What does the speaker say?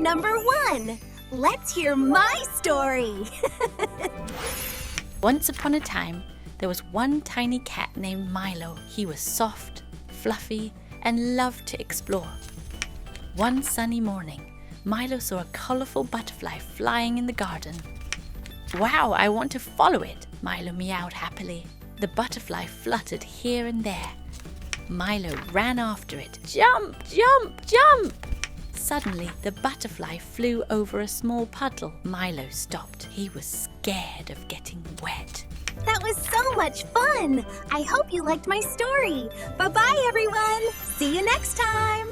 number 1. Let's hear my story. Once upon a time, there was one tiny cat named Milo. He was soft, fluffy, and loved to explore. One sunny morning, Milo saw a colorful butterfly flying in the garden. "Wow, I want to follow it," Milo meowed happily. The butterfly fluttered here and there. Milo ran after it. "Jump, jump, jump!" Suddenly, the butterfly flew over a small puddle. Milo stopped. He was scared of getting wet. That was so much fun. I hope you liked my story. Bye-bye, everyone. See you next time.